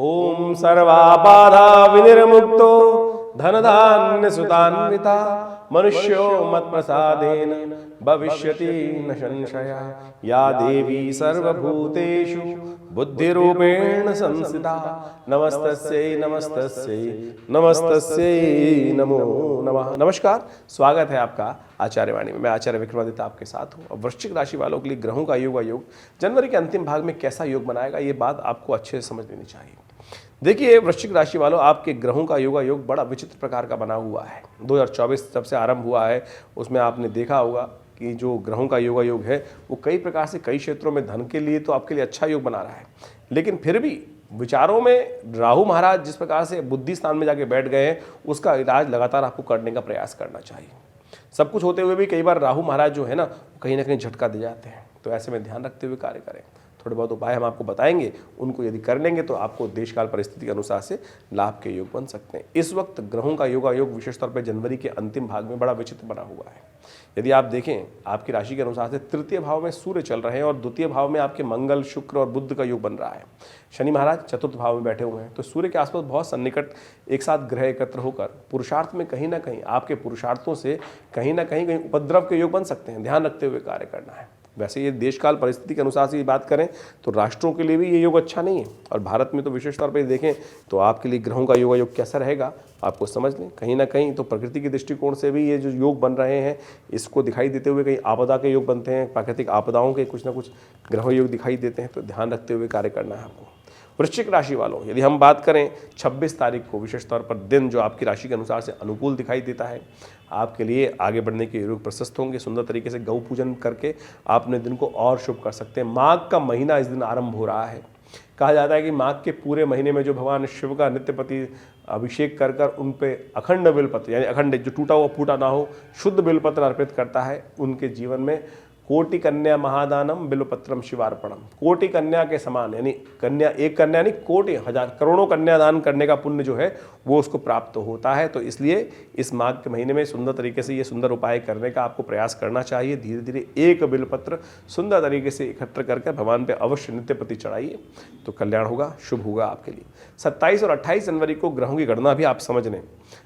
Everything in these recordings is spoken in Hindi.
ओम सर्वाबाधा विनिर्मुक्तो धनधान्य सुतान्विता मनुष्यो मत्प्रसादेन भविष्यति न संशय या देवी सर्वभूतेषु बुद्धिरूपेण संस्थिता नमस्तस्यै नमस्तस्यै नमस्तस्यै नमो नमः। नमस्कार, स्वागत है आपका आचार्य वाणी में। मैं आचार्य विक्रमादित्य आपके साथ हूँ। अब वृश्चिक राशि वालों के लिए ग्रहों का योग जनवरी के अंतिम भाग में कैसा योग बनाएगा, ये बात आपको अच्छे से समझ लेनी चाहिए। देखिए वृश्चिक राशि वालों, आपके ग्रहों का योग बड़ा विचित्र प्रकार का बना हुआ है। 2024 जब से आरंभ हुआ है उसमें आपने देखा होगा कि जो ग्रहों का योग है वो कई प्रकार से कई क्षेत्रों में धन के लिए तो आपके लिए अच्छा योग बना रहा है, लेकिन फिर भी विचारों में राहु महाराज जिस प्रकार से बुद्धि स्थान में जाके बैठ गए हैं उसका इलाज लगातार आपको करने का प्रयास करना चाहिए। सब कुछ होते हुए भी कई बार राहु महाराज जो है ना कहीं ना कहीं झटका दे जाते हैं, तो ऐसे में ध्यान रखते हुए कार्य करें। थोड़े बहुत उपाय हम आपको बताएंगे, उनको यदि कर लेंगे तो आपको देशकाल परिस्थिति के अनुसार से लाभ के योग बन सकते हैं। इस वक्त ग्रहों का योग विशेष तौर पर जनवरी के अंतिम भाग में बड़ा विचित्र बना हुआ है। यदि आप देखें आपकी राशि के अनुसार से तृतीय भाव में सूर्य चल रहे हैं और द्वितीय भाव में आपके मंगल, शुक्र और बुध का योग बन रहा है। शनि महाराज चतुर्थ भाव में बैठे हुए हैं, तो सूर्य के आसपास बहुत सन्निकट एक साथ ग्रह एकत्र होकर पुरुषार्थ में कहीं ना कहीं आपके पुरुषार्थों से कहीं ना कहीं उपद्रव के योग बन सकते हैं। ध्यान रखते हुए कार्य करना है। वैसे ये देशकाल परिस्थिति के अनुसार से ये बात करें तो राष्ट्रों के लिए भी ये योग अच्छा नहीं है, और भारत में तो विशेष तौर पर देखें तो आपके लिए ग्रहों का योग कैसा रहेगा आपको समझ लें। कहीं ना कहीं तो प्रकृति के दृष्टिकोण से भी ये जो योग बन रहे हैं इसको दिखाई देते हुए कहीं आपदा के योग बनते हैं, प्राकृतिक आपदाओं के कुछ ना कुछ ग्रह योग दिखाई देते हैं, तो ध्यान रखते हुए कार्य करना है आपको। वृश्चिक राशि वालों, यदि हम बात करें 26 तारीख को विशेष तौर पर दिन जो आपकी राशि के अनुसार से अनुकूल दिखाई देता है, आपके लिए आगे बढ़ने के योग प्रशस्त होंगे। सुंदर तरीके से गौ पूजन करके आप अपने दिन को और शुभ कर सकते हैं। माघ का महीना इस दिन आरंभ हो रहा है। कहा जाता है कि माघ के पूरे महीने में जो भगवान शिव का नित्य प्रति अभिषेक कर कर उन पे अखंड बेलपत्र यानी अखंड जो टूटा हुआ फूटा ना हो शुद्ध बेलपत्र अर्पित करता है, उनके जीवन में कोटि कन्या महादानम बिल्वपत्रम शिवार्पणम, कोटि कन्या के समान, यानी कन्या एक कन्या नहीं कोटि हजार करोड़ों कन्यादान करने का पुण्य जो है वो उसको प्राप्त होता है। तो इसलिए इस माघ के महीने में सुंदर तरीके से ये सुंदर उपाय करने का आपको प्रयास करना चाहिए। धीरे धीरे एक बिल्वपत्र सुंदर तरीके से एकत्र करके भगवान पे अवश्य नित्य प्रति चढ़ाइए, तो कल्याण होगा, शुभ होगा आपके लिए। 27 और 28 जनवरी को ग्रहों की गणना भी आप समझ लें।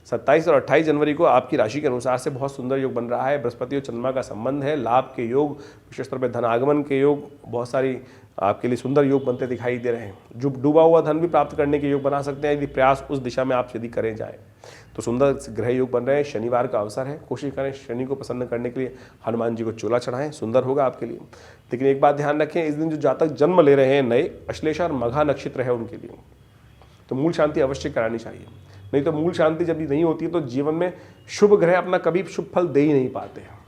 27 और 28 जनवरी को आपकी राशि के अनुसार से बहुत सुंदर योग बन रहा है। बृहस्पति और चंद्रमा का संबंध है। लाभ के योग, विशेष तौर पर धन आगमन के योग, बहुत सारी आपके लिए सुंदर योग बनते दिखाई दे रहे हैं। जो डूबा हुआ धन भी प्राप्त करने के योग बना सकते हैं यदि प्रयास उस दिशा में आप यदि करें जाए तो सुंदर ग्रह योग बन रहे हैं। शनिवार का अवसर है, कोशिश करें शनि को प्रसन्न करने के लिए हनुमान जी को चोला चढ़ाएं, सुंदर होगा आपके लिए। लेकिन एक बात ध्यान रखें, इस दिन जो जातक जन्म ले रहे हैं नए, अश्लेषा और मघा नक्षत्र है उनके लिए, तो मूल शांति अवश्य करानी चाहिए। नहीं तो मूल शांति जब नहीं होती है तो जीवन में शुभ ग्रह अपना कभी शुभ फल दे ही नहीं पाते हैं।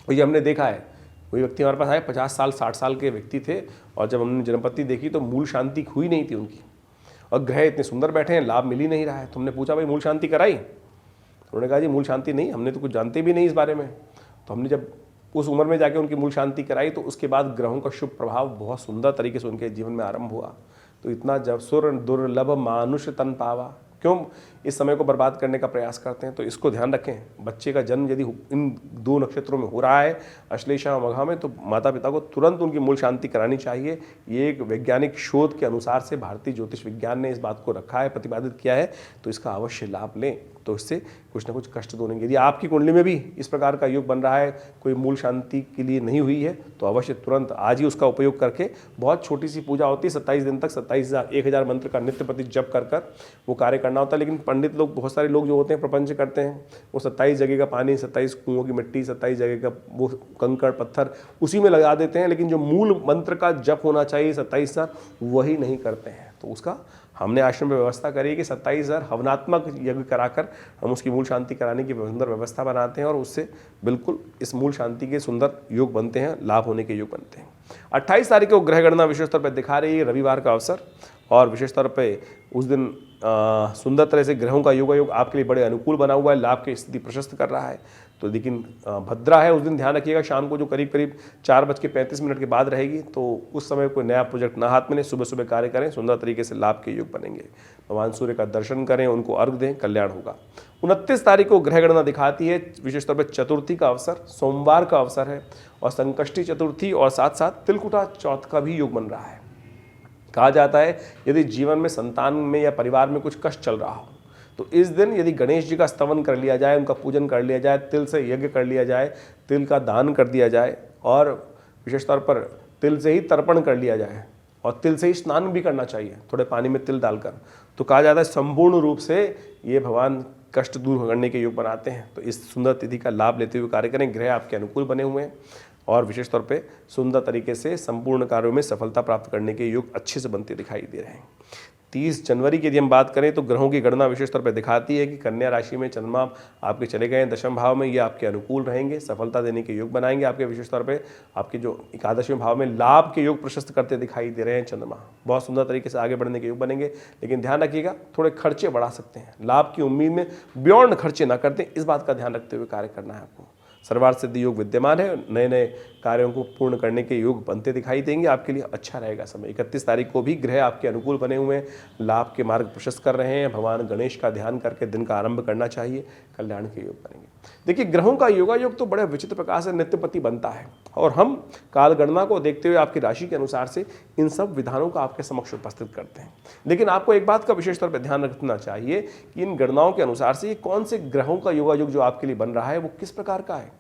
और ये हमने देखा है, कोई व्यक्ति हमारे पास आए 50 साल 60 साल के व्यक्ति थे और जब हमने जन्मपत्ति देखी तो मूल शांति हुई नहीं थी उनकी, और ग्रह इतने सुंदर बैठे हैं, लाभ मिल ही नहीं रहा है। तो हमने पूछा भाई मूल शांति कराई? तो उन्होंने कहा जी मूल शांति नहीं, हमने तो कुछ जानते भी नहीं इस बारे में। तो हमने जब उस उम्र में जाके उनकी मूल शांति कराई तो उसके बाद ग्रहों का शुभ प्रभाव बहुत सुंदर तरीके से उनके जीवन में आरंभ हुआ। तो इतना जब सुर दुर्लभ मानुष तन पावा, क्यों इस समय को बर्बाद करने का प्रयास करते हैं? तो इसको ध्यान रखें। बच्चे का जन्म यदि इन दो नक्षत्रों में हो रहा है, अश्लेषा और मघा में, तो माता पिता को तुरंत उनकी मूल शांति करानी चाहिए। ये एक वैज्ञानिक शोध के अनुसार से भारतीय ज्योतिष विज्ञान ने इस बात को रखा है, प्रतिपादित किया है, तो इसका अवश्य लाभ लें। तो इससे कुछ ना कुछ कष्ट दूर होंगे। यदि आपकी कुंडली में भी इस प्रकार का योग बन रहा है, कोई मूल शांति के लिए नहीं हुई है, तो अवश्य तुरंत आज ही उसका उपयोग करके, बहुत छोटी सी पूजा होती है 27 दिन तक 1000 मंत्र का नित्य प्रति जप कर कर वो कार्य करना होता है। लेकिन पंडित लोग, बहुत सारे लोग जो होते हैं प्रपंच करते हैं, वो 27 जगह का पानी, 27 कुओं की मिट्टी, 27 जगह का वो कंकड़ पत्थर उसी में लगा देते हैं, लेकिन जो मूल मंत्र का जप होना चाहिए 27,000 वही नहीं करते हैं। तो उसका हमने आश्रम में व्यवस्था करी कि 27,000 हवनात्मक यज्ञ कराकर हम उसकी मूल शांति कराने की सुंदर व्यवस्था बनाते हैं, और उससे बिल्कुल इस मूल शांति के सुंदर योग बनते हैं, लाभ होने के योग बनते हैं। 28 तारीख को ग्रह गणना विशेष तौर पर दिखा रही है रविवार का अवसर, और विशेष तौर पे उस दिन सुंदर तरह से ग्रहों का योग आपके लिए बड़े अनुकूल बना हुआ है, लाभ की स्थिति प्रशस्त कर रहा है। तो लेकिन भद्रा है, उस दिन ध्यान रखिएगा शाम को जो करीब 4:35 के बाद रहेगी, तो उस समय कोई नया प्रोजेक्ट ना हाथ में लें, सुबह सुबह कार्य करें, सुंदर तरीके से लाभ के योग बनेंगे। भगवान सूर्य का दर्शन करें, उनको अर्घ दें, कल्याण होगा। 29 तारीख को ग्रह गणना दिखाती है विशेष तौर पर चतुर्थी का अवसर, सोमवार का अवसर है, और संकष्टी चतुर्थी और साथ साथ तिलकुटा चौथ का भी योग बन रहा है। कहा जाता है यदि जीवन में संतान में या परिवार में कुछ कष्ट चल रहा हो तो इस दिन यदि गणेश जी का स्तवन कर लिया जाए, उनका पूजन कर लिया जाए, तिल से यज्ञ कर लिया जाए, तिल का दान कर दिया जाए और विशेष तौर पर तिल से ही तर्पण कर लिया जाए और तिल से ही स्नान भी करना चाहिए थोड़े पानी में तिल डालकर, तो कहा जाता है संपूर्ण रूप से ये भगवान कष्ट दूर करने के योग बनाते हैं। तो इस सुंदर तिथि का लाभ लेते हुए कार्य करें। ग्रह आपके अनुकूल बने हुए हैं और विशेष तौर पे सुंदर तरीके से संपूर्ण कार्यों में सफलता प्राप्त करने के योग अच्छे से बनते दिखाई दे रहे हैं। 30 जनवरी की यदि हम बात करें तो ग्रहों की गणना विशेष तौर पर दिखाती है कि कन्या राशि में चंद्रमा आपके चले गए हैं दशम भाव में, ये आपके अनुकूल रहेंगे, सफलता देने के योग बनाएंगे। आपके विशेष तौर पे आपके जो एकादशवें भाव में लाभ के योग प्रशस्त करते दिखाई दे रहे हैं चंद्रमा, बहुत सुंदर तरीके से आगे बढ़ने के योग बनेंगे। लेकिन ध्यान रखिएगा थोड़े खर्चे बढ़ा सकते हैं, लाभ की उम्मीद में बियॉन्ड खर्चे ना करते, इस बात का ध्यान रखते हुए कार्य करना है आपको। सर्वार्थ सिद्धि योग विद्यमान है, नए नए कार्यों को पूर्ण करने के योग बनते दिखाई देंगे, आपके लिए अच्छा रहेगा समय। 31 तारीख को भी ग्रह आपके अनुकूल बने हुए हैं, लाभ के मार्ग प्रशस्त कर रहे हैं। भगवान गणेश का ध्यान करके दिन का आरंभ करना चाहिए, कल्याण के योग बनेंगे। देखिए ग्रहों का योगायोग तो बड़े विचित्र प्रकार से नित्यपति बनता है और हम काल गणना को देखते हुए आपकी राशि के अनुसार से इन सब विधानों को आपके समक्ष उपस्थित करते हैं। लेकिन आपको एक बात का विशेष तौर पर ध्यान रखना चाहिए कि इन गणनाओं के अनुसार से ये कौन से ग्रहों का योगायोग जो आपके लिए बन रहा है वो किस प्रकार का है।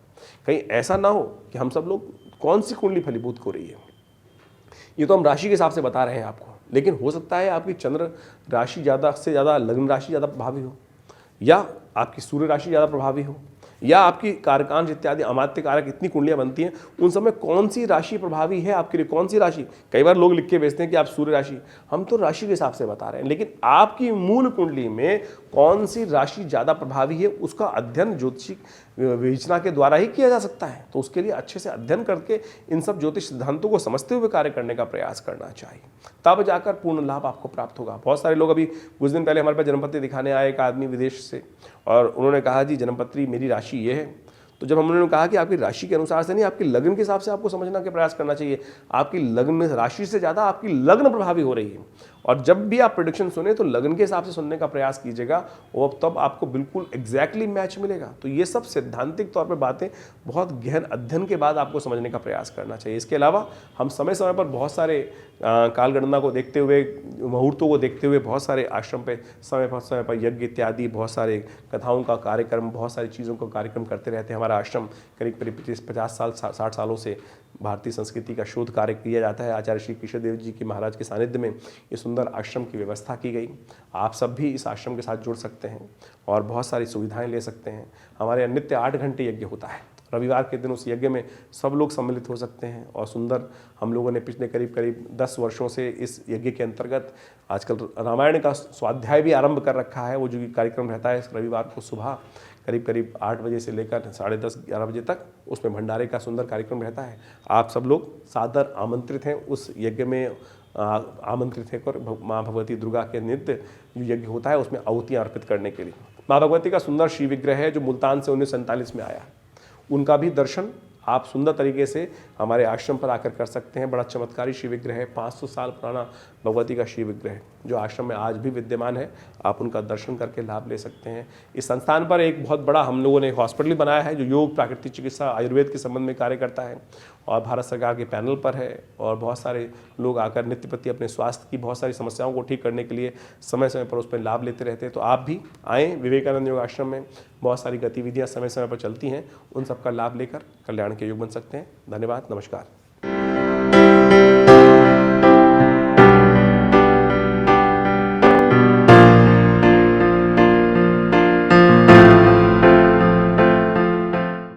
कहीं ऐसा ना हो कि हम सब लोग कौन सी कुंडली फलीभूत हो रही है, ये तो हम राशि के हिसाब से बता रहे हैं आपको, लेकिन हो सकता है आपकी चंद्र राशि ज़्यादा से ज़्यादा, लग्न राशि ज़्यादा प्रभावी हो, या आपकी सूर्य राशि ज़्यादा प्रभावी हो, या आपकी कारकांश इत्यादि अमात्य कारक इतनी कुंडलियां बनती हैं, उन सब में कौन सी राशि प्रभावी है आपके लिए, कौन सी राशि। कई बार लोग लिख के भेजते हैं कि आप सूर्य राशि, हम तो राशि के हिसाब से बता रहे हैं, लेकिन आपकी मूल कुंडली में कौन सी राशि ज़्यादा प्रभावी है उसका अध्ययन ज्योतिषी विवेचना के द्वारा ही किया जा सकता है। तो उसके लिए अच्छे से अध्ययन करके इन सब ज्योतिष सिद्धांतों को समझते हुए कार्य करने का प्रयास करना चाहिए, तब जाकर पूर्ण लाभ आपको प्राप्त होगा। बहुत सारे लोग, अभी कुछ दिन पहले हमारे पास जन्मपत्री दिखाने आए एक आदमी विदेश से, और उन्होंने कहा जी जन्मपत्री मेरी राशि ये है। तो जब हमने कहा कि आपकी राशि के अनुसार से नहीं, आपकी लग्न के हिसाब से आपको समझना के प्रयास करना चाहिए, आपकी लग्न में राशि से ज़्यादा आपकी लग्न प्रभावी हो रही है। और जब भी आप प्रेडिक्शन सुने तो लग्न के हिसाब से सुनने का प्रयास कीजिएगा, वो तब आपको बिल्कुल एग्जैक्टली मैच मिलेगा। तो ये सब सैद्धांतिक तौर पर बातें बहुत गहन अध्ययन के बाद आपको समझने का प्रयास करना चाहिए। इसके अलावा हम समय समय पर बहुत सारे काल गणना को देखते हुए, मुहूर्तों को देखते हुए बहुत सारे आश्रम पे समय पर यज्ञ इत्यादि, बहुत सारे कथाओं का कार्यक्रम, बहुत सारी चीज़ों का कार्यक्रम करते रहते हैं। हमारा आश्रम करीब 50 साल 60 सालों से भारतीय संस्कृति का शोध कार्य किया जाता है। आचार्य श्री कृष्णदेव जी के महाराज के सानिध्य में ये सुंदर आश्रम की व्यवस्था की गई। आप सब भी इस आश्रम के साथ जुड़ सकते हैं और बहुत सारी सुविधाएं ले सकते हैं। हमारे यहाँ नित्य 8 घंटे यज्ञ होता है। रविवार के दिन उस यज्ञ में सब लोग सम्मिलित हो सकते हैं और सुंदर, हम लोगों ने पिछले करीब 10 वर्षों से इस यज्ञ के अंतर्गत आजकल रामायण का स्वाध्याय भी आरंभ कर रखा है। वो जो कार्यक्रम रहता है रविवार को सुबह करीब 8 बजे से लेकर 10:30-11 बजे तक, उसमें भंडारे का सुंदर कार्यक्रम रहता है। आप सब लोग सादर आमंत्रित हैं, उस यज्ञ में आमंत्रित है और माँ भगवती दुर्गा के नित्य जो यज्ञ होता है उसमें आहुतियाँ अर्पित करने के लिए। माँ भगवती का सुंदर श्री विग्रह है जो मुल्तान से 1947 में आया है, उनका भी दर्शन आप सुंदर तरीके से हमारे आश्रम पर आकर कर सकते हैं। बड़ा चमत्कारी शिव विग्रह है, 500 साल पुराना भगवती का शिव विग्रह जो आश्रम में आज भी विद्यमान है। आप उनका दर्शन करके लाभ ले सकते हैं। इस संस्थान पर एक बहुत बड़ा हम लोगों ने हॉस्पिटल बनाया है जो योग, प्राकृतिक चिकित्सा, आयुर्वेद के संबंध में कार्य करता है और भारत सरकार के पैनल पर है। और बहुत सारे लोग आकर नित्य प्रति अपने स्वास्थ्य की बहुत सारी समस्याओं को ठीक करने के लिए समय समय पर उस पर लाभ लेते रहते हैं। तो आप भी आएँ, विवेकानंद योग आश्रम में बहुत सारी गतिविधियाँ समय समय पर चलती हैं, उन सबका लाभ लेकर कल्याण के योग बन सकते हैं। धन्यवाद, नमस्कार।